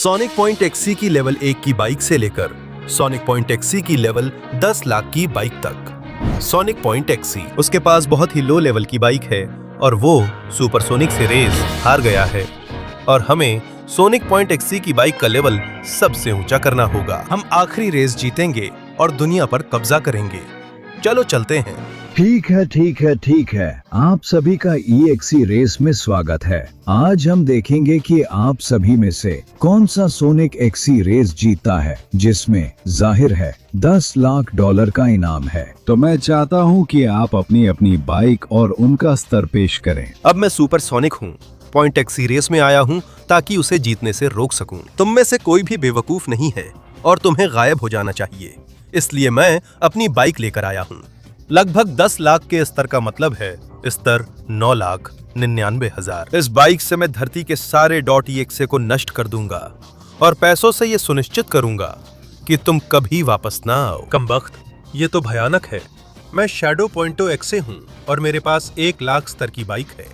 Sonic point XC की level 1 की bike से लेकर सोनिक पॉइंट एक्सी की लेवल 10 लाख की बाइक तक। सोनिक पॉइंट एक्सी, उसके पास बहुत ही लो लेवल की बाइक है और वो सुपरसोनिक से रेस हार गया है और हमें सोनिक पॉइंट एक्सी की बाइक का लेवल सबसे ऊंचा करना होगा। हम आखिरी रेस जीतेंगे और दुनिया पर कब्जा करेंगे। चलो चलते हैं। ठीक है। आप सभी का EXE रेस में स्वागत है। आज हम देखेंगे कि आप सभी में से कौन सा सोनिक एक्सी रेस जीता है, जिसमें जाहिर है $10 लाख का इनाम है। तो मैं चाहता हूं कि आप अपनी अपनी बाइक और उनका स्तर पेश करें। अब मैं सुपरसोनिक हूँ, पॉइंट एक्सी रेस में आया हूँ ताकि उसे जीतने से रोक सकूं। तुम में से कोई भी बेवकूफ नहीं है और तुम्हें गायब हो जाना चाहिए, इसलिए मैं अपनी बाइक लेकर आया हूँ। लगभग 10 लाख के स्तर का मतलब है स्तर 9,99,000। इस बाइक से मैं धरती के सारे .exe को नष्ट कर दूंगा और पैसों से ये सुनिश्चित करूंगा कि तुम कभी वापस ना आओ। कमबख्त, ये तो भयानक है। मैं शैडो पॉइंटो एक्से हूँ और मेरे पास 1 लाख स्तर की बाइक है।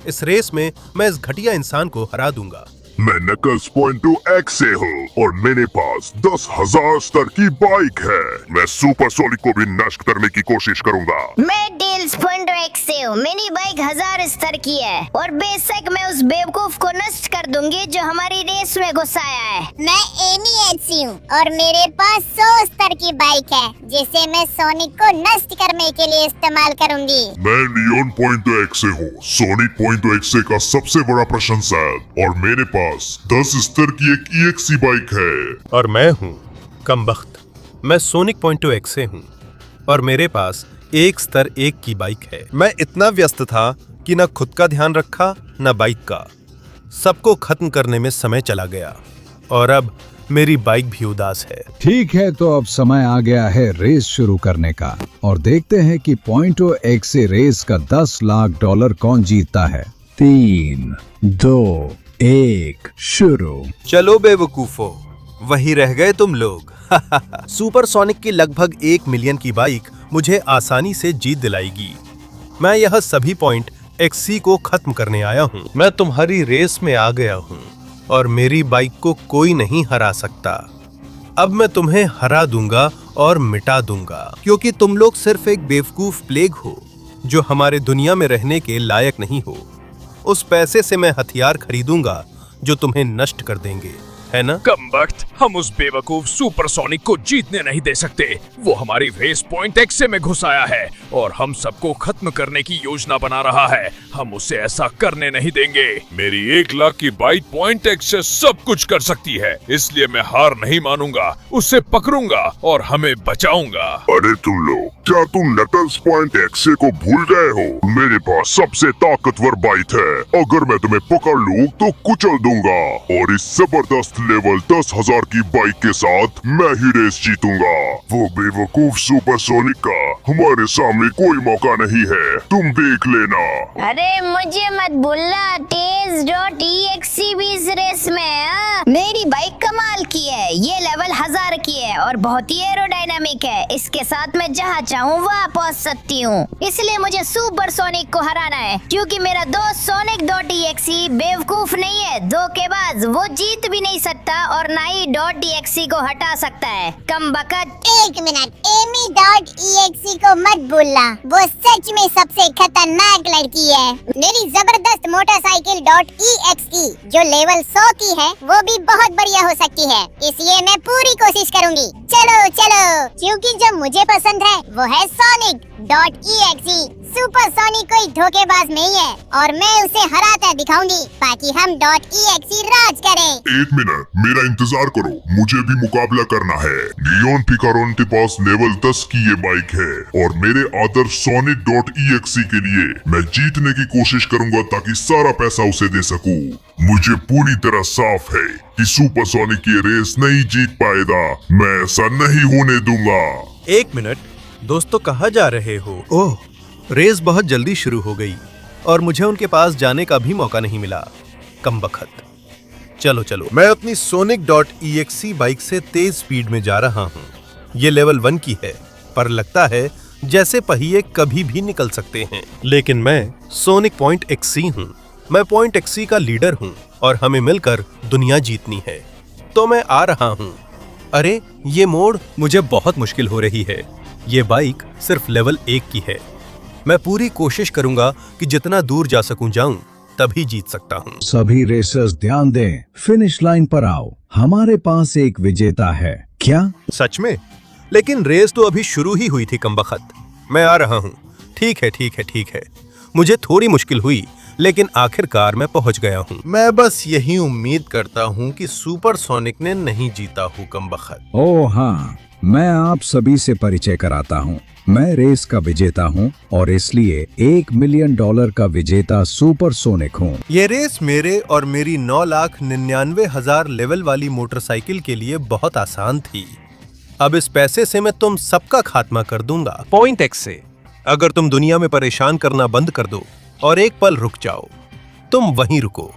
इस रेस में मैं इस घटिया इंसान को हरा दूंगा। मैं नकल्स पॉइंटो एक्से हूँ और मेरे पास 10,000 स्तर की बाइक है। मैं सुपरसोनिक को भी नष्ट करने की कोशिश करूंगा। मैं डेल्स पॉइंटो एक्से हूँ, मेरी बाइक 1000 स्तर की है और बेशक मैं उस बेवकूफ को नष्ट कर दूंगी जो हमारी रेस में घुसाया है। मैं एमी एक्सी हूँ और मेरे पास 100 स्तर की बाइक है जिसे मैं सोनिक को नष्ट करने के लिए इस्तेमाल करूंगी। मैं नियॉन पॉइंटो एक्से हूँ, सोनिक पॉइंटो एक्से का सबसे बड़ा प्रशंसक, और मेरे पास 10 स्तर की एक EXE बाइक है। और मैं हूँ कमबख्त, मैं सोनिक पॉइंटो एक्से हूँ और मेरे पास 1 स्तर 1 की बाइक है। मैं इतना व्यस्त था कि न खुद का ध्यान रखा न बाइक का। सबको खत्म करने में समय चला गया और अब मेरी बाइक भी उदास है। ठीक है, तो अब समय आ गया है रेस शुरू करने का और देखते हैं कि पॉइंटो एक्से रेस का $10 लाख कौन जीतता है। 3, 2, 1 शुरू। चलो बेवकूफो, वही रह गए तुम लोग। सुपरसोनिक की लगभग 1 मिलियन की बाइक मुझे आसानी से जीत दिलाएगी। मैं यह सभी पॉइंट एक्सी को खत्म करने आया हूँ। मैं तुम्हारी रेस में आ गया हूँ और मेरी बाइक को कोई नहीं हरा सकता। अब मैं तुम्हें हरा दूंगा और मिटा दूंगा, क्योंकि तुम लोग सिर्फ एक बेवकूफ प्लेग हो जो हमारे दुनिया में रहने के लायक नहीं हो। उस पैसे से मैं हथियार खरीदूंगा जो तुम्हें नष्ट कर देंगे, है ना? कमबख्त, हम उस बेवकूफ सुपरसोनिक को जीतने नहीं दे सकते। वो हमारी रेस पॉइंट एक्से में घुस आया है और हम सबको खत्म करने की योजना बना रहा है। हम उसे ऐसा करने नहीं देंगे। मेरी 1 लाख की बाइक पॉइंट एक्से सब कुछ कर सकती है, इसलिए मैं हार नहीं मानूंगा। उसे पकड़ूंगा और हमें बचाऊंगा। अरे तुम लोग, क्या तुम नकल्स पॉइंट एक्से को भूल गए हो? मेरे पास सबसे ताकतवर बाइक है। अगर मैं तुम्हें पकड़ लूं तो कुचल दूंगा और इस जबरदस्त लेवल 10,000 की बाइक के साथ मैं ही रेस जीतूंगा। वो बेवकूफ सुपरसोनिक का हमारे सामने कोई मौका नहीं है, तुम देख लेना। अरे मुझे मत भूलना, Tez.exe भी इस रेस में है। मेरी बाइक कमाल की है, ये लेवल 1000 की है और बहुत ही एरोडायनामिक है। इसके साथ मैं जहाँ चाहूँ वहाँ पहुँच सकती हूँ, इसलिए मुझे सुपरसोनिक को हराना है। क्योंकि मेरा दोस्त Sonic.exe बेवकूफ नहीं है, धोखेबाज, वो जीत भी नहीं सकता और ना ही .exe को हटा सकता है। कमबख्त, 1 मिनट, एमी.exe को मत भूलना, वो सच में सबसे खतरनाक लड़की है। मेरी जबरदस्त मोटरसाइकिल .exe जो लेवल 100 की है वो भी बहुत बढ़िया हो सकती है, इसलिए मैं पूरी कोशिश करूंगी। चलो क्योंकि जो मुझे पसंद है वो है Sonic.exe। सुपरसोनिक कोई धोखेबाज नहीं है और मैं उसे हराता दिखाऊंगी ताकि हम .exe राज करें। 1 मिनट, मेरा इंतजार करो, मुझे भी मुकाबला करना है। नियॉन पिकारोन के पास लेवल 10 की ये बाइक है और मेरे आदर्श Sonic.exe के लिए मैं जीतने की कोशिश करूंगा ताकि सारा पैसा उसे दे सकूं। मुझे पूरी तरह साफ है कि सुपरसोनिक ये रेस नहीं जीत पाएगा। मैं ऐसा नहीं होने दूंगा। 1 मिनट, दोस्तों कहाँ जा रहे हो? ओह, रेस बहुत जल्दी शुरू हो गई और मुझे उनके पास जाने का भी मौका नहीं मिला। कमबख्त, चलो, मैं अपनी Sonic.exe बाइक से तेज स्पीड में जा रहा हूँ। ये लेवल 1 की है, पर लगता है जैसे पहिए कभी भी निकल सकते हैं। लेकिन मैं सोनिक पॉइंट एक्सी हूँ। मैं पॉइंट एक्सी का लीडर हूँ और हमें मिलकर दुनिया जीतनी है। तो मैं आ रहा हूँ। अरे ये मोड़ मुझे बहुत मुश्किल हो रही है। ये बाइक सिर्फ लेवल 1 की है। मैं पूरी कोशिश करूंगा कि जितना दूर जा सकूं जाऊं, तभी जीत सकता हूं। सभी रेसर्स ध्यान दें, फिनिश लाइन पर आओ। हमारे पास एक विजेता है। क्या? सच में? लेकिन रेस तो अभी शुरू ही हुई थी कमबख्त। मैं आ रहा हूँ। ठीक है ठीक है ठीक है। मुझे थोड़ी मुश्किल हुई, लेकिन आखिरकार मैं पहुंच गया हूँ। मैं बस यही उम्मीद करता हूँ कि सुपरसोनिक ने नहीं जीता हूँ कमबख्त। ओह हाँ, मैं आप सभी से परिचय कराता हूँ। मैं रेस का विजेता हूँ और इसलिए $1 मिलियन का विजेता सुपरसोनिक हूँ। ये रेस मेरे और मेरी 9,99,000 लेवल वाली मोटरसाइकिल के लिए बहुत आसान थी। अब इस पैसे से मैं तुम सबका खात्मा कर दूंगा। पॉइंट एक्स से अगर तुम दुनिया में परेशान करना बंद कर दो और एक पल रुक जाओ, तुम वहीं रुको।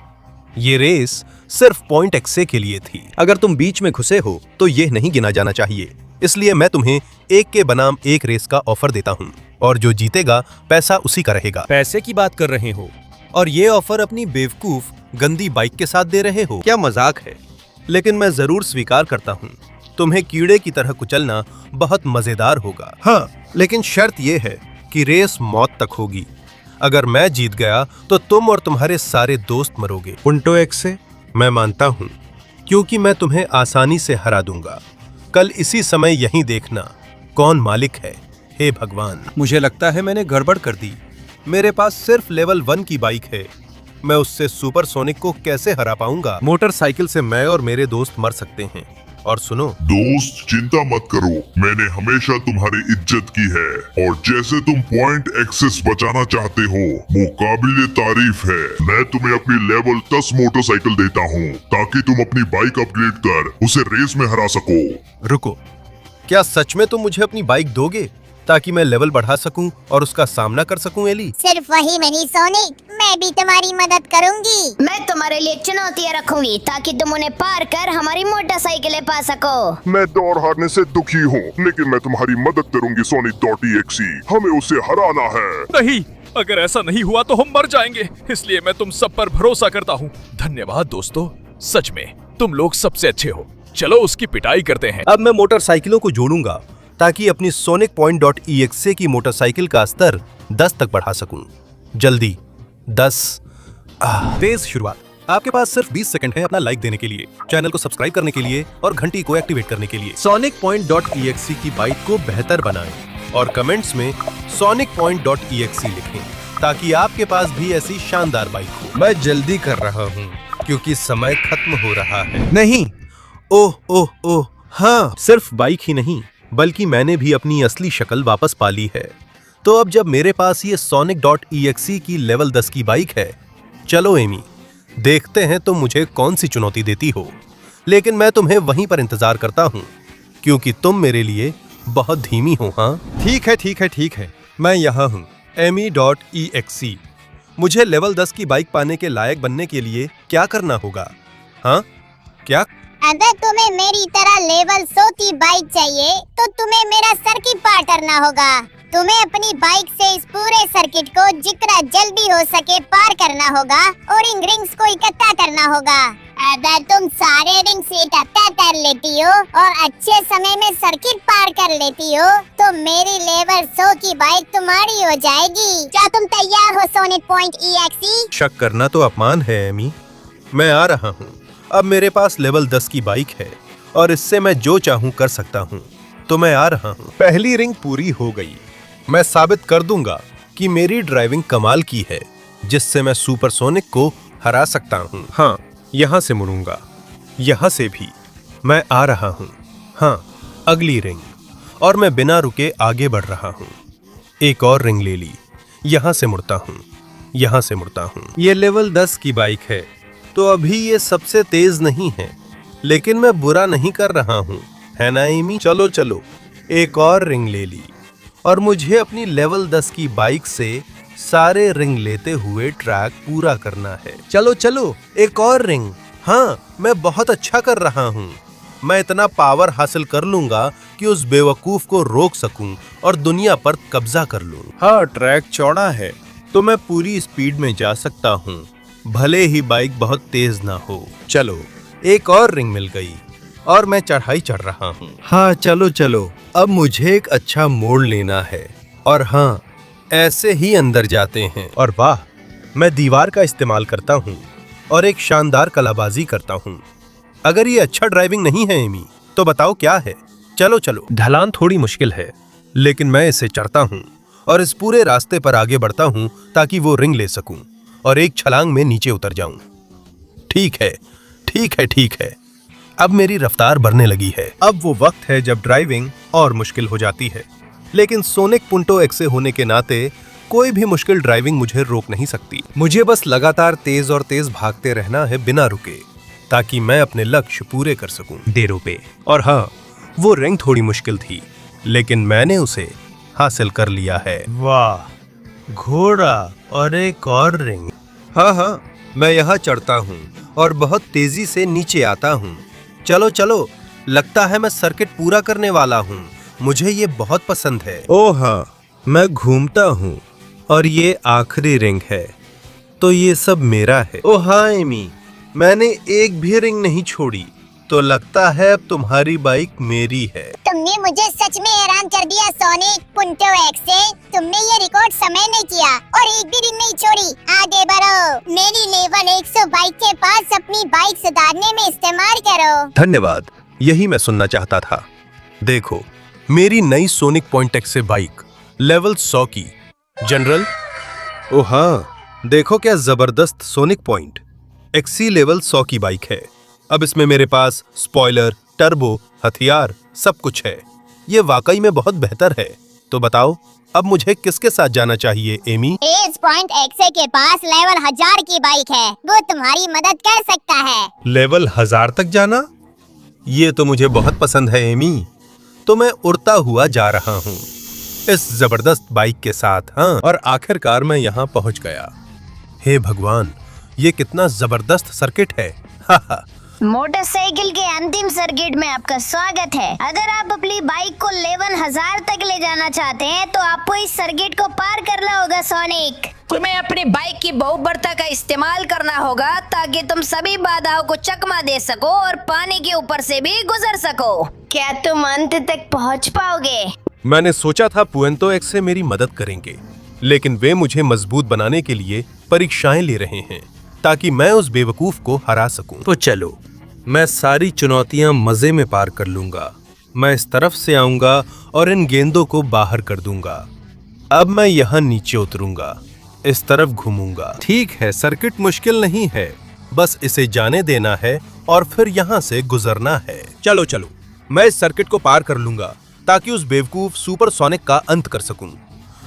ये रेस सिर्फ पॉइंट एक्से के लिए थी। अगर तुम बीच में घुसे हो तो ये नहीं गिना जाना चाहिए। इसलिए मैं तुम्हें एक के बनाम एक रेस का ऑफर देता हूँ और जो जीतेगा पैसा उसी का रहेगा। पैसे की बात कर रहे हो और ये ऑफर अपनी बेवकूफ गंदी बाइक के साथ दे रहे हो? क्या मजाक है? लेकिन मैं जरूर स्वीकार करता हूँ। तुम्हें कीड़े की तरह कुचलना बहुत मजेदार होगा। हाँ, लेकिन शर्त यह है कि रेस मौत तक होगी। अगर मैं जीत गया तो तुम और तुम्हारे सारे दोस्त मरोगे। पुंटो एक्स से मैं मानता हूँ, क्योंकि मैं तुम्हें आसानी से हरा दूंगा। कल इसी समय यहीं देखना कौन मालिक है। हे भगवान, मुझे लगता है मैंने गड़बड़ कर दी। मेरे पास सिर्फ लेवल 1 की बाइक है। मैं उससे सुपरसोनिक को कैसे हरा पाऊंगा? मोटरसाइकिल से मैं और मेरे दोस्त मर सकते हैं। और सुनो दोस्त, चिंता मत करो, मैंने हमेशा तुम्हारी इज्जत की है और जैसे तुम पॉइंट एक्सेस बचाना चाहते हो वो काबिले तारीफ है। मैं तुम्हें अपनी लेवल 10 मोटरसाइकिल देता हूँ ताकि तुम अपनी बाइक अपग्रेड कर उसे रेस में हरा सको। रुको, क्या सच में तुम मुझे अपनी बाइक दोगे ताकि मैं लेवल बढ़ा सकूं और उसका सामना कर सकूं? एली, सिर्फ वही नहीं सोनिक, मैं भी तुम्हारी मदद करूंगी। मैं तुम्हारे लिए चुनौतियाँ रखूंगी ताकि तुम उन्हें पार कर हमारी मोटरसाइकिलें पा सको। मैं दौड़ हारने से दुखी हूँ, लेकिन मैं तुम्हारी मदद करूंगी Sonic.exe। हमें उसे हराना है। नहीं, अगर ऐसा नहीं हुआ तो हम मर जाएंगे। इसलिए मैं तुम सब पर भरोसा करता हूँ। धन्यवाद दोस्तों, सच में तुम लोग सबसे अच्छे हो। चलो उसकी पिटाई करते हैं। अब मैं मोटरसाइकिलों को जोड़ूंगा ताकि अपनी Sonic.exe की मोटरसाइकिल का स्तर 10 तक बढ़ा सकूं। जल्दी 10। तेज शुरुआत। आपके पास सिर्फ 20 सेकंड है अपना लाइक देने के लिए, चैनल को सब्सक्राइब करने के लिए और घंटी को एक्टिवेट करने के लिए। Sonic.exe की बाइक को बेहतर बनाएं और कमेंट्स में Sonic.exe लिखें ताकि आपके पास भी ऐसी शानदार बाइक हो। मैं जल्दी कर रहा हूँ क्योंकि समय खत्म हो रहा है। नहीं, ओह ओह ओह, हाँ, सिर्फ बाइक ही नहीं बल्कि मैंने भी अपनी असली शक्ल वापस पा ली है। तो अब जब मेरे पास ये Sonic.exe की लेवल 10 की बाइक है, चलो एमी, देखते हैं तुम मुझे कौन सी चुनौती देती हो। लेकिन मैं तुम्हें वहीं पर इंतजार करता हूँ क्योंकि तुम मेरे लिए बहुत धीमी हो। हाँ, ठीक है ठीक है ठीक है, मैं यहाँ हूँ। Amy.exe, मुझे लेवल 10 की बाइक पाने के लायक बनने के लिए क्या करना होगा? हाँ, क्या? अगर तुम्हें मेरी तरह लेवल 100 की बाइक चाहिए तो तुम्हें मेरा सर्किट पार करना होगा। तुम्हें अपनी बाइक से इस पूरे सर्किट को जितना जल्दी हो सके पार करना होगा और इन रिंग्स को इकट्ठा करना होगा। अगर तुम सारे रिंग्स इकट्ठा कर लेती हो और अच्छे समय में सर्किट पार कर लेती हो तो मेरी लेवल 100 की बाइक तुम्हारी हो जाएगी। क्या तुम तैयार हो Sonic.exe? शक करना तो अपमान है एमी। मैं आ रहा हूँ। अब मेरे पास लेवल 10 की बाइक है और इससे मैं जो चाहूँ कर सकता हूँ। तो मैं आ रहा हूँ। पहली रिंग पूरी हो गई। मैं साबित कर दूंगा कि मेरी ड्राइविंग कमाल की है, जिससे मैं सुपरसोनिक को हरा सकता हूँ। हाँ, यहाँ से मुड़ूंगा, यहाँ से भी। मैं आ रहा हूँ। हाँ, अगली रिंग, और मैं बिना रुके आगे बढ़ रहा हूँ। एक और रिंग ले ली। यहाँ से मुड़ता हूँ, यहाँ से मुड़ता हूँ। ये लेवल 10 की बाइक है तो अभी ये सबसे तेज नहीं है, लेकिन मैं बुरा नहीं कर रहा हूँ, है ना एमी? चलो चलो, एक और रिंग ले ली और मुझे अपनी लेवल 10 की बाइक से सारे रिंग लेते हुए ट्रैक पूरा करना है। चलो चलो, एक और रिंग। हाँ, मैं बहुत अच्छा कर रहा हूँ। मैं इतना पावर हासिल कर लूंगा कि उस बेवकूफ को रोक सकूं और दुनिया पर कब्जा कर लूं। हाँ, ट्रैक चौड़ा है तो मैं पूरी स्पीड में जा सकता हूँ, भले ही बाइक बहुत तेज ना हो। चलो, एक और रिंग मिल गई और मैं चढ़ाई चढ़ रहा हूँ। हाँ चलो चलो, अब मुझे एक अच्छा मोड़ लेना है। और हाँ, ऐसे ही अंदर जाते हैं। और वाह, मैं दीवार का इस्तेमाल करता हूँ और एक शानदार कलाबाजी करता हूँ। अगर ये अच्छा ड्राइविंग नहीं है एमी, तो बताओ क्या है। चलो चलो, ढलान थोड़ी मुश्किल है, लेकिन मैं इसे चढ़ता हूँ और इस पूरे रास्ते पर आगे बढ़ता हूँ ताकि वो रिंग ले सकूं और एक छलांग में नीचे उतर जाऊं। ठीक है, ठीक है, ठीक है। अब मेरी रफ्तार बढ़ने लगी है। अब वो वक्त है जब ड्राइविंग और मुश्किल हो जाती है, लेकिन सोनिक पुंटो एक्से होने के नाते कोई भी मुश्किल ड्राइविंग मुझे रोक नहीं सकती। मुझे बस लगातार तेज और तेज भागते रहना है बिना रुके, ताकि मैं अपने लक्ष्य पूरे कर सकूं देरों पे। और हाँ, वो रिंग थोड़ी मुश्किल थी, लेकिन मैंने उसे हासिल कर लिया है। वाह, घोड़ा और एक और रिंग। हाँ, मैं यहाँ चढ़ता हूँ और बहुत तेजी से नीचे आता हूँ। चलो चलो, लगता है मैं सर्किट पूरा करने वाला हूँ। मुझे ये बहुत पसंद है। ओह हाँ, मैं घूमता हूँ और ये आखिरी रिंग है, तो ये सब मेरा है। ओह हाँ एमी, मैंने एक भी रिंग नहीं छोड़ी, तो लगता है अब तुम्हारी बाइक मेरी है। तुमने मुझे सच में हैरान कर दिया सोनिक पुंटो एक्से। तुमने ये रिकॉर्ड समय नहीं किया और एक भी रिंग नहीं छोड़ी। आगे बढ़ो, मेरी लेवल 100 बाइक के पास अपनी बाइक सुधारने में इस्तेमाल करो। धन्यवाद, यही मैं सुनना चाहता था। देखो, मेरी नई सोनिक पॉइंट एक्से बाइक लेवल 100 की। जनरल, ओह हाँ, देखो क्या जबरदस्त सोनिक पॉइंट एक्सी लेवल 100 की बाइक है। अब इसमें मेरे पास स्पॉइलर, टर्बो, हथियार सब कुछ है। ये वाकई में बहुत बेहतर है। तो बताओ, अब मुझे किसके साथ जाना चाहिए एमी? एज पॉइंट एक्से के पास लेवल 1000 की बाइक है, वो तुम्हारी मदद कर सकता है। लेवल 1000 तक जाना? ये तो मुझे बहुत पसंद है एमी। तो मैं उड़ता हुआ जा रहा हूँ इस जबरदस्त बाइक के साथ। हाँ, और आखिरकार मैं यहाँ पहुँच गया। हे भगवान, ये कितना जबरदस्त सर्किट है। मोटरसाइकिल के अंतिम सर्किट में आपका स्वागत है। अगर आप अपनी बाइक को लेवल 1000 तक ले जाना चाहते हैं, तो आपको इस सर्किट को पार करना होगा सोनिक। तुम्हें अपनी बाइक की बहुबर्ता का इस्तेमाल करना होगा ताकि तुम सभी बाधाओं को चकमा दे सको और पानी के ऊपर से भी गुजर सको। क्या तुम अंत तक पहुंच पाओगे? मैंने सोचा था पुएंटो एक्से मेरी मदद करेंगे, लेकिन वे मुझे मजबूत बनाने के लिए परीक्षाएं ले रहे हैं ताकि मैं उस बेवकूफ को हरा सकूं। तो चलो, मैं सारी चुनौतियां मजे में पार कर लूंगा। मैं इस तरफ से आऊंगा और इन गेंदों को बाहर कर दूंगा। अब मैं यहाँ नीचे उतरूंगा, इस तरफ घूमूंगा। ठीक है, सर्किट मुश्किल नहीं है, बस इसे जाने देना है और फिर यहाँ से गुजरना है। चलो चलो, मैं इस सर्किट को पार कर लूंगा ताकि उस बेवकूफ सुपरसोनिक का अंत कर सकूं।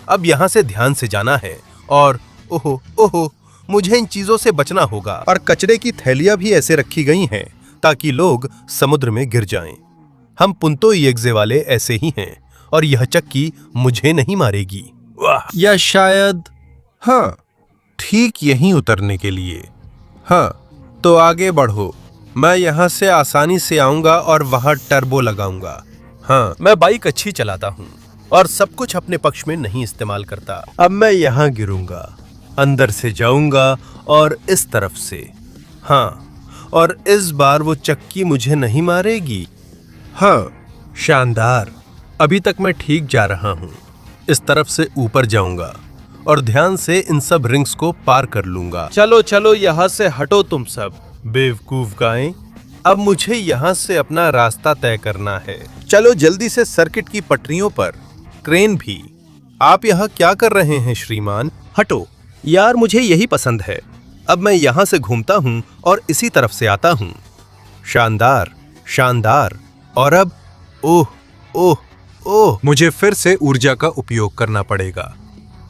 अब यहाँ से ध्यान से जाना है और ओहो ओहो, मुझे इन चीजों से बचना होगा। और कचरे की थैलियां भी ऐसे रखी गई हैं ताकि लोग समुद्र में गिर जाएं। हम पुंटो एक्से वाले ऐसे ही हैं और यह चक्की मुझे नहीं मारेगी। वाह, या शायद हाँ, ठीक यहीं उतरने के लिए। हाँ, तो आगे बढ़ो। मैं यहाँ से आसानी से आऊंगा और वहां टर्बो लगाऊंगा। हाँ, मैं बाइक अच्छी चलाता हूँ और सब कुछ अपने पक्ष में नहीं इस्तेमाल करता। अब मैं यहाँ गिरूंगा, अंदर से जाऊंगा और इस तरफ से। हाँ, और इस बार वो चक्की मुझे नहीं मारेगी। हाँ, शानदार। अभी तक मैं ठीक जा रहा हूँ। इस तरफ से ऊपर जाऊंगा और ध्यान से इन सब रिंग्स को पार कर लूंगा। चलो चलो, यहाँ से हटो तुम सब बेवकूफ गायें। अब मुझे यहाँ से अपना रास्ता तय करना है। चलो जल्दी से सर्किट की पटरियों पर। क्रेन भी। आप यहाँ क्या कर रहे हैं श्रीमान? हटो यार, मुझे यही पसंद है। अब मैं यहाँ से घूमता हूँ और इसी तरफ से आता हूँ। शानदार, शानदार। और अब ओह ओह ओह, मुझे फिर से ऊर्जा का उपयोग करना पड़ेगा।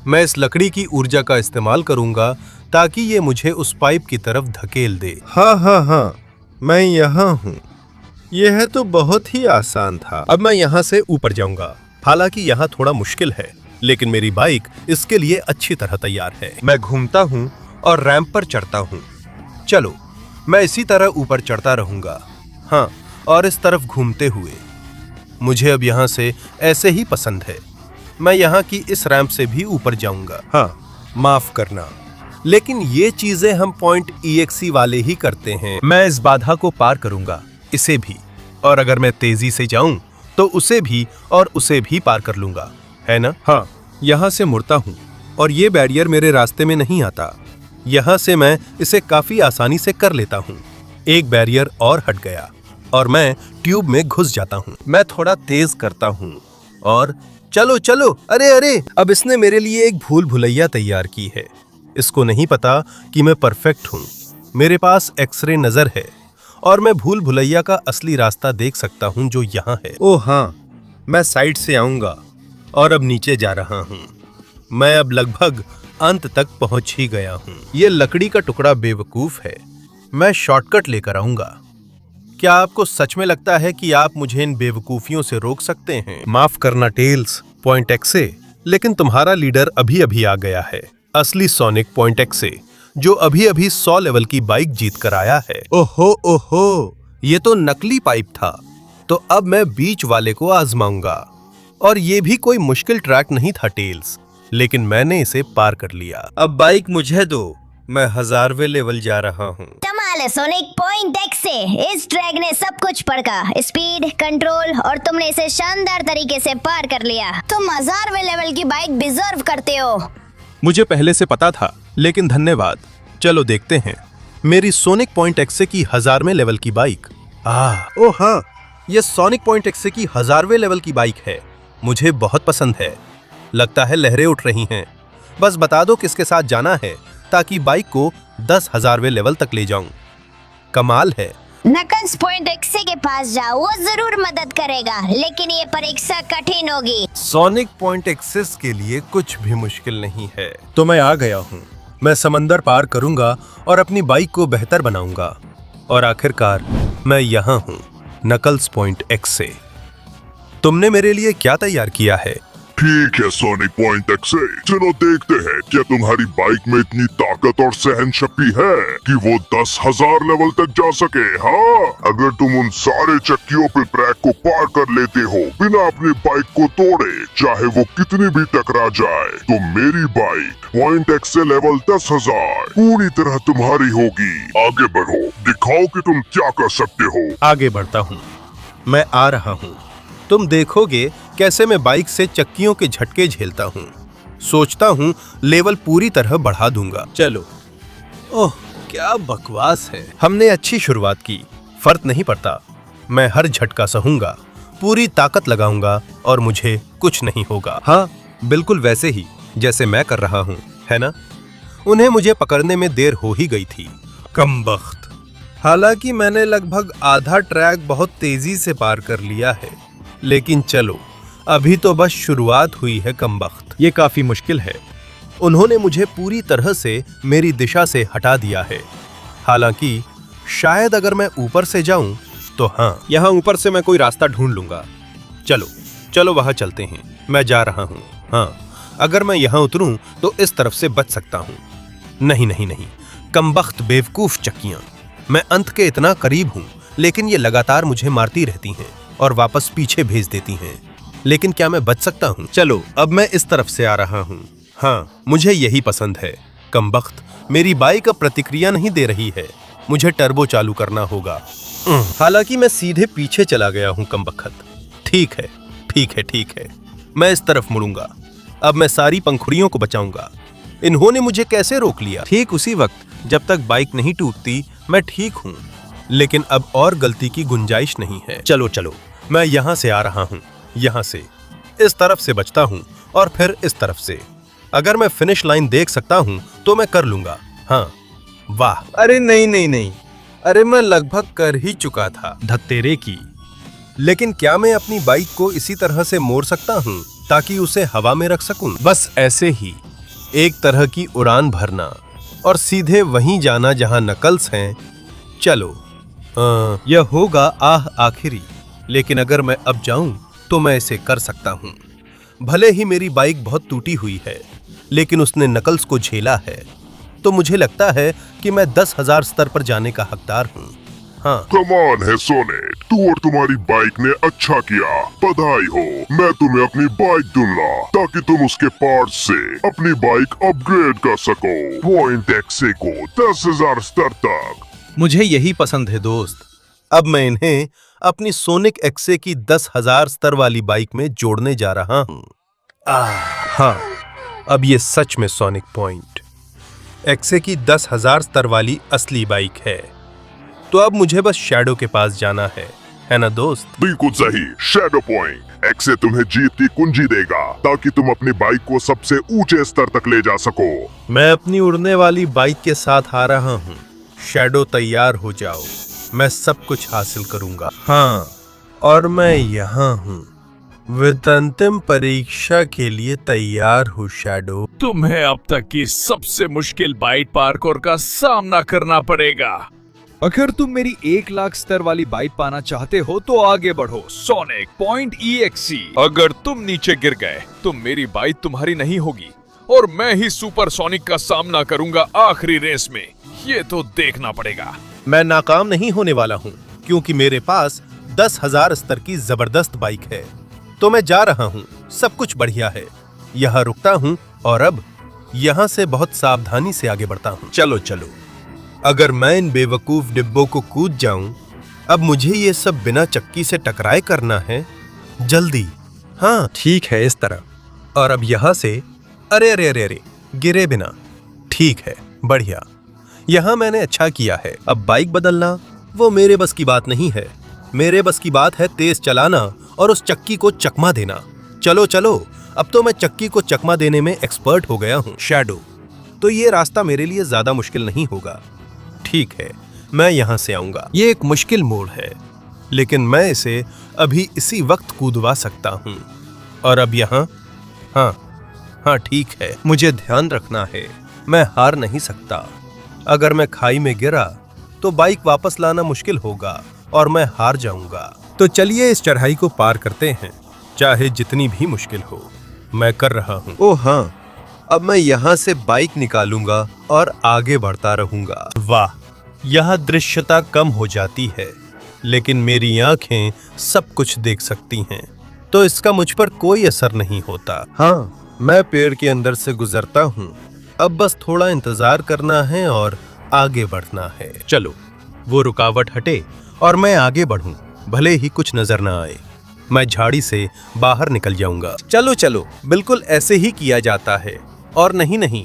मैं इस लकड़ी की ऊर्जा का इस्तेमाल करूंगा ताकि ये मुझे उस पाइप की तरफ धकेल दे। हाँ, मैं यहाँ हूँ। यह तो बहुत ही आसान था। अब मैं यहाँ से ऊपर जाऊंगा। हालांकि यहाँ थोड़ा मुश्किल है, लेकिन मेरी बाइक इसके लिए अच्छी तरह तैयार है। मैं घूमता हूँ और रैंप पर चढ़ता हूँ। चलो, मैं इसी तरह ऊपर चढ़ता रहूंगा। हाँ, और इस तरफ घूमते हुए। मुझे अब यहाँ से ऐसे ही पसंद है। मैं यहाँ की इस रैंप से भी ऊपर जाऊंगा। हाँ, माफ करना, लेकिन ये चीजें हम पॉइंट EXE वाले ही करते हैं। मैं इस बाधा को पार करूंगा, इसे भी, और अगर मैं तेजी से जाऊं तो उसे भी और उसे भी पार कर लूंगा, है ना? हाँ, यहाँ से मुड़ता हूँ और ये बैरियर मेरे रास्ते में नहीं आता। यहाँ से मैं इसे काफी आसानी से कर लेता हूँ। एक बैरियर और हट गया और मैं ट्यूब में घुस जाता हूँ। मैं थोड़ा तेज करता हूँ और चलो चलो, अरे अरे, अब इसने मेरे लिए एक भूल भुलैया तैयार की है। इसको नहीं पता कि मैं परफेक्ट हूँ। मेरे पास एक्सरे नजर है और मैं भूल भुलैया का असली रास्ता देख सकता हूँ जो यहाँ है। ओह हाँ, मैं साइड से आऊंगा और अब नीचे जा रहा हूँ। मैं अब लगभग अंत तक पहुंच ही गया हूँ। ये लकड़ी का टुकड़ा बेवकूफ है। मैं शॉर्टकट लेकर आऊंगा। क्या आपको सच में लगता है कि आप मुझे इन बेवकूफियों से रोक सकते हैं? माफ करना टेल्स, पॉइंट एक्से, लेकिन तुम्हारा लीडर अभी अभी आ गया है। असली सोनिक पॉइंट एक्से, जो अभी अभी 100 लेवल की बाइक जीत कर आया है। ओहो ओहो, ये तो नकली पाइप था। तो अब मैं बीच वाले को आजमाऊंगा। और ये भी कोई मुश्किल ट्रैक नहीं था टेल्स, लेकिन मैंने इसे पार कर लिया। अब बाइक मुझे दो, मैं 1000वें लेवल जा रहा हूँ। कमाल है सोनिक पॉइंट एक्से, इस ट्रैक ने सब कुछ पढ़ा, स्पीड, कंट्रोल, और तुमने इसे शानदार तरीके से पार कर लिया। तुम 1000वें लेवल की बाइक डिजर्व करते हो। मुझे पहले से पता था, लेकिन धन्यवाद। चलो देखते हैं मेरी सोनिक पॉइंट एक्से की 1000वें लेवल की बाइक। ओह हाँ, ये सोनिक पॉइंट एक्से की 1000वें लेवल की बाइक है। मुझे बहुत पसंद है। लगता है लहरें उठ रही हैं। बस बता दो किसके साथ जाना है ताकि बाइक को 10,000वें लेवल तक ले जाऊं। कमाल है। नकल्स पॉइंट एक्से के पास जाओ, वो जरूर मदद करेगा, लेकिन ये परीक्षा कठिन होगी। सोनिक पॉइंट एक्सेस के लिए कुछ भी मुश्किल नहीं है। तो मैं आ गया हूँ। मैं समंदर पार करूंगा और अपनी बाइक को बेहतर बनाऊंगा। और आखिरकार मैं यहाँ हूँ, नकल्स पॉइंट एक्से। तुमने मेरे लिए क्या तैयार किया है? ठीक है सोनिक पॉइंट एक्से, चलो देखते हैं क्या तुम्हारी बाइक में इतनी ताकत और सहन शक्ति है कि वो 10,000 लेवल तक जा सके। हाँ, अगर तुम उन सारे चक्कियों पे ट्रैक को पार कर लेते हो बिना अपनी बाइक को तोड़े, चाहे वो कितनी भी टकरा जाए, तो मेरी बाइक पॉइंट एक्से लेवल 10,000 पूरी तरह तुम्हारी होगी। आगे बढ़ो, दिखाओ कि तुम क्या कर सकते हो। आगे बढ़ता हूँ, मैं आ रहा हूँ। तुम देखोगे कैसे मैं बाइक से चक्कियों के झटके झेलता हूँ। सोचता हूँ लेवल पूरी तरह बढ़ा दूंगा। चलो। ओह, क्या बकवास है। हमने अच्छी शुरुआत की, फर्क नहीं पड़ता। मैं हर झटका सहूंगा, पूरी ताकत लगाऊंगा और मुझे कुछ नहीं होगा। हाँ, बिल्कुल वैसे ही जैसे मैं कर रहा हूँ, है ना? उन्हें मुझे पकड़ने में देर हो ही गई थी। कमबख्त। हालांकि मैंने लगभग आधा ट्रैक बहुत तेजी से पार कर लिया है, लेकिन चलो, अभी तो बस शुरुआत हुई है। कमबख्त, ये काफी मुश्किल है। उन्होंने मुझे पूरी तरह से मेरी दिशा से हटा दिया है। हालांकि शायद अगर मैं ऊपर से जाऊं तो हाँ, यहाँ ऊपर से मैं कोई रास्ता ढूंढ लूंगा। चलो चलो वहां चलते हैं। मैं जा रहा हूँ। हाँ, अगर मैं यहाँ उतरूं तो इस तरफ से बच सकता हूँ। नहीं नहीं नहीं, कमबख्त बेवकूफ चक्कियां। मैं अंत के इतना करीब हूँ, लेकिन ये लगातार मुझे मारती रहती हैं और वापस पीछे भेज देती हैं। लेकिन क्या मैं बच सकता हूँ? चलो, अब मैं इस तरफ से आ रहा हूँ। हाँ, मुझे यही पसंद है। कमबख्त, मेरी बाइक अब प्रतिक्रिया नहीं दे रही है। मुझे टर्बो चालू करना होगा। हालांकि मैं सीधे पीछे चला गया हूँ। कमबख्त, ठीक है ठीक है ठीक है, मैं इस तरफ मुड़ूंगा। अब मैं सारी पंखुड़ियों को बचाऊंगा। इन्होंने मुझे कैसे रोक लिया? ठीक उसी वक्त जब तक बाइक नहीं टूटती मैं ठीक हूँ, लेकिन अब और गलती की गुंजाइश नहीं है। चलो चलो, मैं यहाँ से आ रहा हूँ। यहाँ से इस तरफ से बचता हूँ और फिर इस तरफ से। अगर मैं फिनिश लाइन देख सकता हूँ तो मैं कर लूंगा। हाँ, वाह। अरे नहीं नहीं नहीं, अरे मैं लगभग कर ही चुका था। धत्तेरे की। लेकिन क्या मैं अपनी बाइक को इसी तरह से मोड़ सकता हूँ ताकि उसे हवा में रख सकूं? बस ऐसे ही एक तरह की उड़ान भरना और सीधे वहीं जाना जहां नकल्स हैं। चलो, यह होगा आखिरी। लेकिन अगर मैं अब जाऊं तो मैं इसे कर सकता हूं। भले ही मेरी बाइक बहुत टूटी हुई है, लेकिन उसने नकल्स को झेला है, तो मुझे लगता है कि मैं 10,000 स्तर पर जाने का हकदार हूं। हाँ, कमाल है सोनिक, तू और तुम्हारी बाइक ने अच्छा किया। बधाई हो, मैं तुम्हें अपनी बाइक दूंगा ताकि तुम उसके पार्ट्स से अपनी बाइक अपग्रेड कर सको पॉइंट एक्से को 10,000 स्तर तक। मुझे यही पसंद है दोस्त। अब मैं इन्हें अपनी सोनिक एक्से की 10,000 स्तर वाली बाइक में जोड़ने जा रहा हूँ। हाँ, अब ये सच में सोनिक पॉइंट एक्से की 10,000 स्तर वाली असली बाइक है। तो अब मुझे बस शैडो के पास जाना है ना दोस्त? बिल्कुल सही। शैडो पॉइंट एक्से तुम्हें जीत की कुंजी देगा ताकि तुम अपनी बाइक को सबसे ऊंचे स्तर तक ले जा सको। मैं अपनी उड़ने वाली बाइक के साथ आ रहा हूँ। शैडो तैयार हो जाओ, मैं सब कुछ हासिल करूंगा। हाँ, और मैं यहाँ हूँ। विद अंतिम परीक्षा के लिए तैयार हूँ शैडो। तुम्हें अब तक की सबसे मुश्किल बाइट पार्कोर का सामना करना पड़ेगा। अगर तुम मेरी 1,00,000 स्तर वाली बाइक पाना चाहते हो तो आगे बढ़ो सोनिक पॉइंट EXE। अगर तुम नीचे गिर गए तो मेरी बाइक तुम्हारी नहीं होगी और मैं ही सुपर सोनिक का सामना करूंगा आखिरी रेस में। ये तो देखना पड़ेगा। मैं नाकाम नहीं होने वाला हूँ क्योंकि मेरे पास 10,000 स्तर की जबरदस्त बाइक है। तो मैं जा रहा हूँ, सब कुछ बढ़िया है। यहाँ रुकता हूँ और अब यहाँ से बहुत सावधानी से आगे बढ़ता हूँ। चलो चलो, अगर मैं इन बेवकूफ डिब्बों को कूद जाऊं, अब मुझे ये सब बिना चक्की से टकराए करना है। जल्दी, हाँ ठीक है, इस तरह। और अब यहाँ से अरे अरे अरे अरे, गिरे बिना। ठीक है, बढ़िया। यहाँ मैंने अच्छा किया है। अब बाइक बदलना वो मेरे बस की बात नहीं है। मेरे बस की बात है तेज चलाना और उस चक्की को चकमा देना। चलो चलो, अब तो मैं चक्की को चकमा देने में एक्सपर्ट हो गया हूँ शैडो। तो ये रास्ता मेरे लिए ज्यादा मुश्किल नहीं होगा। ठीक है, मैं यहाँ से आऊंगा। ये एक मुश्किल मोड़ है, लेकिन मैं इसे अभी इसी वक्त कूदवा सकता हूँ। और अब यहाँ, हाँ ठीक है, मुझे ध्यान रखना है, मैं हार नहीं सकता। अगर मैं खाई में गिरा तो बाइक वापस लाना मुश्किल होगा और मैं हार जाऊंगा। तो चलिए इस चढ़ाई को पार करते हैं, चाहे जितनी भी मुश्किल हो। मैं कर रहा हूँ। ओह हाँ, अब मैं यहाँ से बाइक निकालूंगा और आगे बढ़ता रहूंगा। वाह, यह दृश्यता कम हो जाती है, लेकिन मेरी आंखें सब कुछ देख सकती हैं, तो इसका मुझ पर कोई असर नहीं होता। हाँ, मैं पेड़ के अंदर से गुजरता हूँ। अब बस थोड़ा इंतजार करना है और आगे बढ़ना है। चलो, वो रुकावट हटे और मैं आगे बढ़ूं, भले ही कुछ नजर ना आए। मैं झाड़ी से बाहर निकल जाऊंगा। चलो चलो, बिल्कुल ऐसे ही किया जाता है। और नहीं,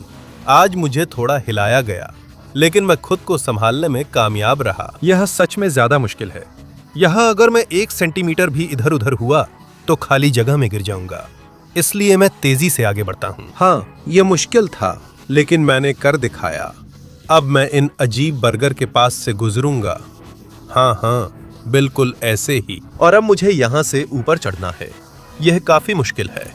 आज मुझे थोड़ा हिलाया गया, लेकिन मैं खुद को संभालने में कामयाब रहा। यह सच में ज्यादा मुश्किल है। यहाँ अगर मैं 1 सेंटीमीटर भी इधर उधर हुआ तो खाली जगह में गिर जाऊंगा। इसलिए मैं तेजी से आगे बढ़ता हूँ। हाँ, यह मुश्किल था, लेकिन मैंने कर दिखाया। अब मैं इन अजीब बर्गर के पास से गुजरूंगा। हाँ, बिल्कुल ऐसे ही। और अब मुझे यहाँ से ऊपर चढ़ना है। यह काफी मुश्किल है,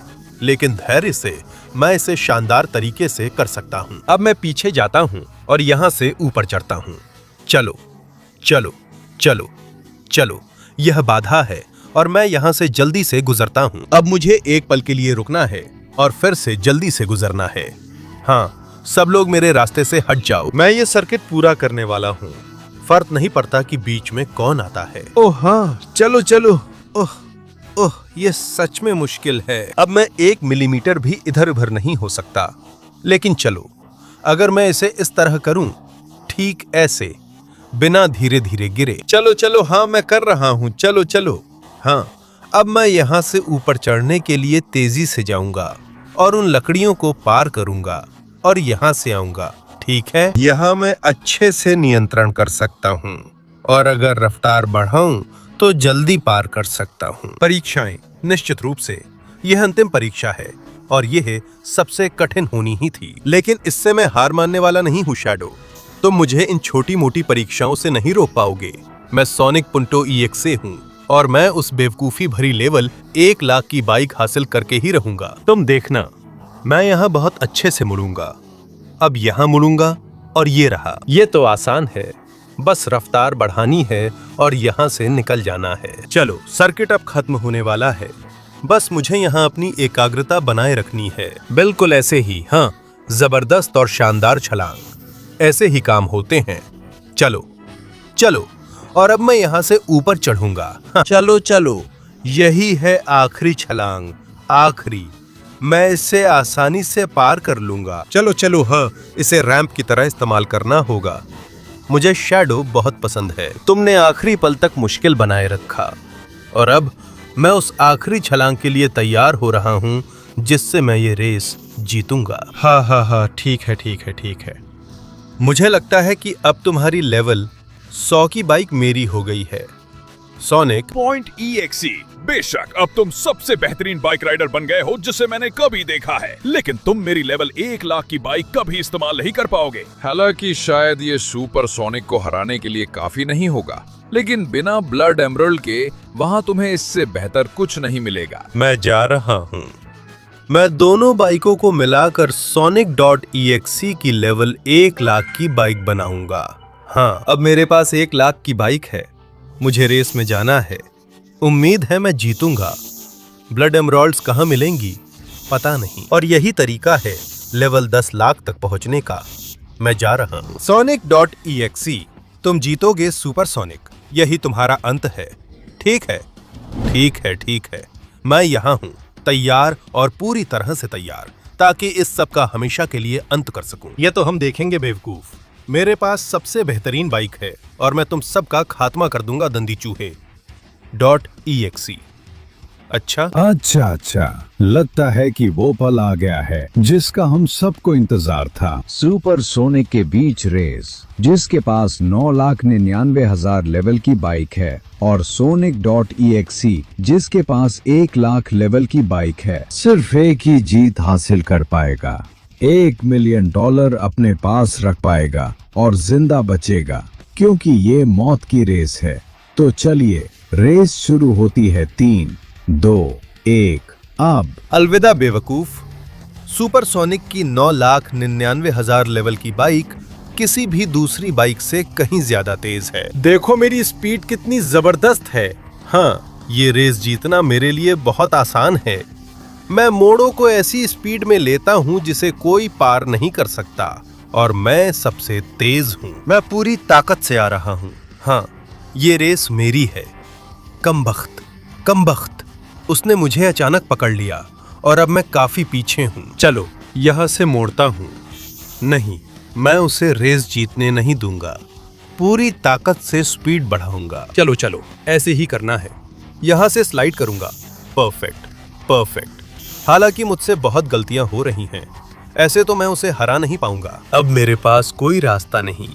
लेकिन धैर्य से मैं इसे शानदार तरीके से कर सकता हूँ। अब मैं पीछे जाता हूँ और यहाँ से ऊपर चढ़ता हूँ। चलो चलो चलो चलो, यह बाधा है और मैं यहाँ से जल्दी से गुजरता हूँ। अब मुझे एक पल के लिए रुकना है और फिर से जल्दी से गुजरना है। हाँ, सब लोग मेरे रास्ते से हट जाओ। मैं ये सर्किट पूरा करने वाला हूँ। फर्क नहीं पड़ता कि बीच में कौन आता है। ओह हाँ, चलो चलो। ओह, ये सच में मुश्किल है। अब मैं 1 मिलीमीटर भी इधर उधर नहीं हो सकता। लेकिन चलो, अगर मैं इसे इस तरह करूं, ठीक ऐसे, बिना धीरे धीरे गिरे। चलो चलो, हाँ मैं कर रहा हूं। चलो चलो। हाँ, अब मैं यहाँ से ऊपर चढ़ने के लिए तेजी से जाऊंगा और उन लकड़ियों को पार करूंगा और यहाँ से आऊंगा। ठीक है, यहाँ मैं अच्छे से नियंत्रण कर सकता हूँ और अगर रफ्तार बढ़ाऊं तो जल्दी पार कर सकता हूँ। परीक्षाएं, निश्चित रूप से यह अंतिम परीक्षा है और यह सबसे कठिन होनी ही थी। लेकिन इससे मैं हार मानने वाला नहीं हूँ शैडो। तुम मुझे इन छोटी मोटी परीक्षाओं से नहीं रोक पाओगे। मैं सोनिक पुंटो EXE हूँ और मैं उस बेवकूफी भरी लेवल 1,00,000 की बाइक हासिल करके ही रहूंगा। तुम देखना, मैं यहाँ बहुत अच्छे से मुड़ूंगा। अब यहाँ मुड़ूंगा और ये रहा। ये तो आसान है, बस रफ्तार बढ़ानी है और यहाँ से निकल जाना है। चलो, सर्किट अब खत्म होने वाला है। बस मुझे यहाँ अपनी एकाग्रता बनाए रखनी है। बिल्कुल ऐसे ही। हाँ, जबरदस्त और शानदार छलांग, ऐसे ही काम होते हैं। चलो चलो, और अब मैं यहाँ से ऊपर चढ़ूंगा। हाँ, चलो चलो, यही है आखिरी छलांग, आखिरी। मैं इसे आसानी से पार कर लूंगा। चलो चलो, हाँ, इसे रैंप की तरह इस्तेमाल करना होगा। मुझे शैडो बहुत पसंद है। तुमने आखिरी पल तक मुश्किल बनाए रखा और अब मैं उस आखिरी छलांग के लिए तैयार हो रहा हूँ जिससे मैं ये रेस जीतूंगा। हाँ, ठीक है। मुझे लगता है कि अब तुम्हारी लेवल 100 की बाइक मेरी हो गई है, सोनिक। पॉइंट EXE, बेशक अब तुम सबसे बेहतरीन बाइक राइडर बन गए हो जिसे मैंने कभी देखा है, लेकिन तुम मेरी लेवल 1 लाख की बाइक कभी इस्तेमाल नहीं कर पाओगे। हालांकि शायद ये सुपर सोनिक को हराने के लिए काफी नहीं होगा, लेकिन बिना ब्लड एमरल्ड के वहाँ तुम्हें इससे बेहतर कुछ नहीं मिलेगा। मैं जा रहा हूँ। मैं दोनों बाइकों को मिलाकर Sonic.exe की लेवल 1 लाख की बाइक बनाऊंगा। हाँ, अब मेरे पास 1 लाख की बाइक है। मुझे रेस में जाना है। उम्मीद है मैं जीतूंगा। ब्लड एमरल्ड्स कहाँ मिलेंगी पता नहीं, और यही तरीका है लेवल 10 लाख तक पहुंचने का। मैं जा रहा हूँ। Sonic.exe, तुम जीतोगे सुपर सोनिक। यही तुम्हारा अंत है। ठीक है। मैं यहाँ हूँ, तैयार और पूरी तरह से तैयार, ताकि इस सब का हमेशा के लिए अंत कर सकूं। ये तो हम देखेंगे बेवकूफ। मेरे पास सबसे बेहतरीन बाइक है और मैं तुम सबका खात्मा कर दूंगा दंदी चूहे। .exe। अच्छा, लगता है कि वो पल आ गया है जिसका हम सबको इंतजार था। सुपर सोनिक के बीच रेस, जिसके पास 9,99,000 लेवल की बाइक है, और Sonic.exe जिसके पास 1 लाख लेवल की बाइक है, सिर्फ एक ही जीत हासिल कर पाएगा। $1 मिलियन अपने पास रख पाएगा और जिंदा बचेगा, क्योंकि ये मौत की रेस है। तो चलिए, रेस शुरू होती है। 3, 2, 1 अब। अलविदा बेवकूफ। सुपर सोनिक की 9,99,000 लेवल की बाइक किसी भी दूसरी बाइक से कहीं ज्यादा तेज है। देखो मेरी स्पीड कितनी जबरदस्त है। हाँ, ये रेस जीतना मेरे लिए बहुत आसान है। मैं मोड़ों को ऐसी स्पीड में लेता हूँ जिसे कोई पार नहीं कर सकता, और मैं सबसे तेज हूँ। मैं पूरी ताकत से आ रहा हूँ। हाँ, ये रेस मेरी है। कमबख्त, उसने मुझे अचानक पकड़ लिया और अब मैं काफी पीछे हूँ। चलो, यहाँ से मोड़ता हूँ। नहीं, मैं उसे रेस जीतने नहीं दूंगा। पूरी ताकत से स्पीड बढ़ाऊंगा। चलो, ऐसे ही करना है। यहाँ से स्लाइड करूंगा। परफेक्ट। हालांकि मुझसे बहुत गलतियां हो रही हैं। ऐसे तो मैं उसे हरा नहीं पाऊंगा। अब मेरे पास कोई रास्ता नहीं।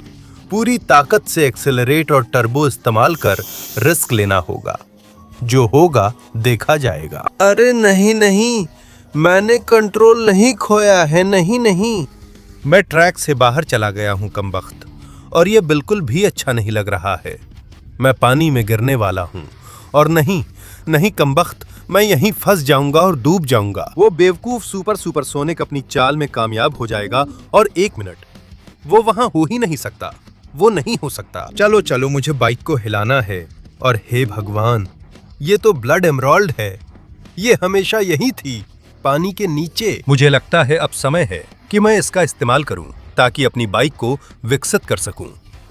पूरी ताकत से एक्सेलरेट और टर्बो इस्तेमाल कर रिस्क लेना होगा। जो होगा देखा जाएगा। अरे नहीं, मैंने कंट्रोल नहीं खोया है। नहीं, मैं ट्रैक से बाहर चला गया हूँ कमबख्त, और ये बिल्कुल भी अच्छा नहीं लग रहा है। मैं पानी में गिरने वाला हूँ, और नहीं कमबख्त, मैं यहीं फंस जाऊंगा और डूब जाऊंगा। वो बेवकूफ सुपर सोनिक अपनी चाल में कामयाब हो जाएगा, और 1 मिनट, वो वहां हो ही नहीं सकता। वो नहीं हो सकता। चलो, मुझे बाइक को हिलाना है। और हे भगवान, ये तो ब्लड एमरल्ड है। ये हमेशा यही थी, पानी के नीचे। मुझे लगता है अब समय है कि मैं इसका इस्तेमाल करूं, ताकि अपनी बाइक को विकसित कर सकूं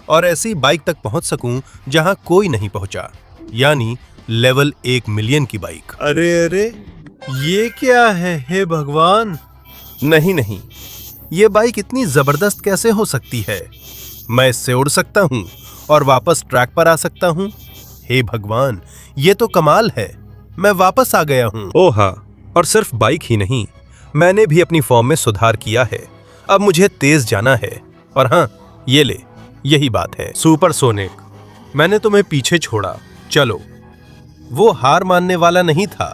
और ऐसी बाइक तक पहुंच सकूं जहां कोई नहीं पहुंचा, यानी लेवल 1 मिलियन की बाइक। अरे, ये क्या है? हे भगवान, नहीं, ये बाइक इतनी जबरदस्त कैसे हो सकती है? मैं इससे उड़ सकता हूँ और वापस ट्रैक पर आ सकता हूँ। हे भगवान, ये तो कमाल है। मैं वापस आ गया हूँ। ओह हाँ, और सिर्फ बाइक ही नहीं, मैंने भी अपनी फॉर्म में सुधार किया है। अब मुझे तेज जाना है। और हाँ, ये ले, यही बात है। सुपर सोनिक, मैंने तुम्हें पीछे छोड़ा। चलो, वो हार मानने वाला नहीं था,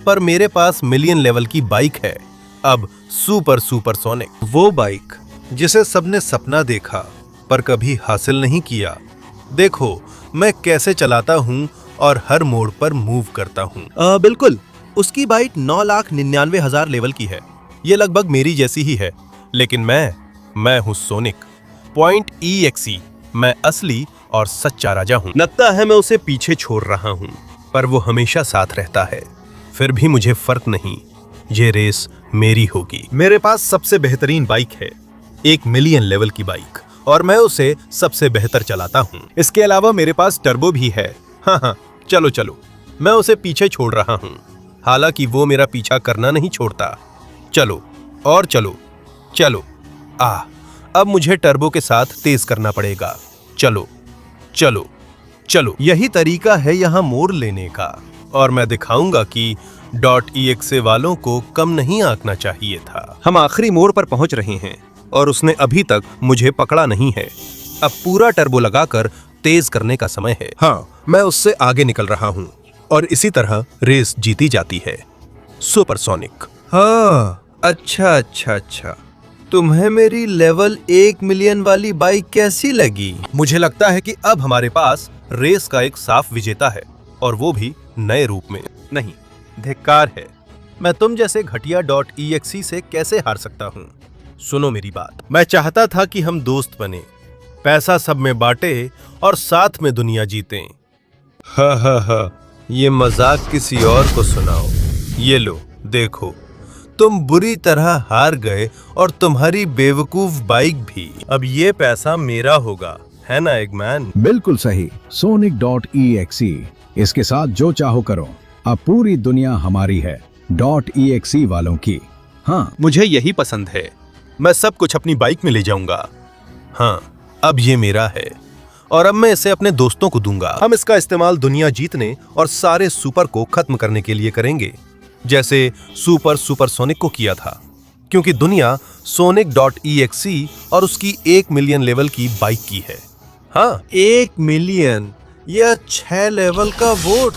पर मेरे पास मिलियन लेवल की बाइक है अब। सुपर सोनिक, वो बाइक जिसे सबने सपना देखा पर कभी हासिल नहीं किया। देखो मैं कैसे चलाता हूँ और हर मोड़ पर मूव करता हूँ। बिल्कुल, उसकी बाइक 9,99,000 लेवल की है। ये लगभग मेरी जैसी ही है, लेकिन मैं हूँ सोनिक। .exe, मैं असली और सच्चा राजा हूँ। लगता है मैं उसे पीछे छोड़ रहा हूँ, पर वो हमेशा साथ रहता है। फिर भी मुझे फर्क नहीं, ये रेस मेरी होगी। मेरे पास सबसे बेहतरीन बाइक है, 1 मिलियन लेवल की बाइक, और मैं उसे सबसे बेहतर चलाता हूँ। इसके अलावा मेरे पास टर्बो भी है। हाँ, चलो, मैं उसे पीछे छोड़ रहा हूँ। हालांकि वो मेरा पीछा करना नहीं छोड़ता। चलो और चलो चलो। अब मुझे टर्बो के साथ तेज करना पड़ेगा। चलो चलो चलो। यही तरीका है यहाँ मोड़ लेने का, और मैं दिखाऊंगा कि .exe वालों को कम नहीं आंकना चाहिए था। हम आखिरी मोड़ पर पहुंच रहे हैं और उसने अभी तक मुझे पकड़ा नहीं है। अब पूरा टर्बो लगाकर तेज करने का समय है। हाँ, मैं उससे आगे निकल रहा हूँ और इसी तरह रेस जीती जाती है। सुपरसोनिक। हाँ, अच्छा। तुम्हें मेरी लेवल 1 मिलियन वाली बाइक कैसी लगी? मुझे लगता है कि अब हमारे पास रेस का एक साफ विजेता है, और वो भी नए रूप में। नहीं, धिक्कार है। मैं तुम जैसे घटिया .exe से कैसे हार सकता हूँ? सुनो मेरी बात। मैं चाहता था कि हम दोस्त बने, पैसा सब में बांटे और साथ में दुनिया जीतें। हा, ये मजाक किसी और को सुनाओ। ये लो, देखो, तुम बुरी तरह हार गए और तुम्हारी बेवकूफ बाइक भी। अब ये पैसा मेरा होगा, है ना एगमैन? बिल्कुल सही। Sonic.exe, इसके साथ जो चाहो करो। अब पूरी दुनिया हमारी है, .exe वालों की। हाँ, मुझे यही पसंद है। मैं सब कुछ अपनी बाइक में ले जाऊंगा। हाँ, अब ये मेरा है और अब मैं इसे अपने दोस्तों को दूंगा। हम इसका इस्तेमाल दुनिया जीतने और सारे सुपर को खत्म करने के लिए करेंगे, जैसे सुपरसोनिक को किया था, क्योंकि दुनिया Sonic.exe और उसकी 1 मिलियन लेवल की बाइक की है। हाँ, 1 मिलियन, यह 6 लेवल का वोट।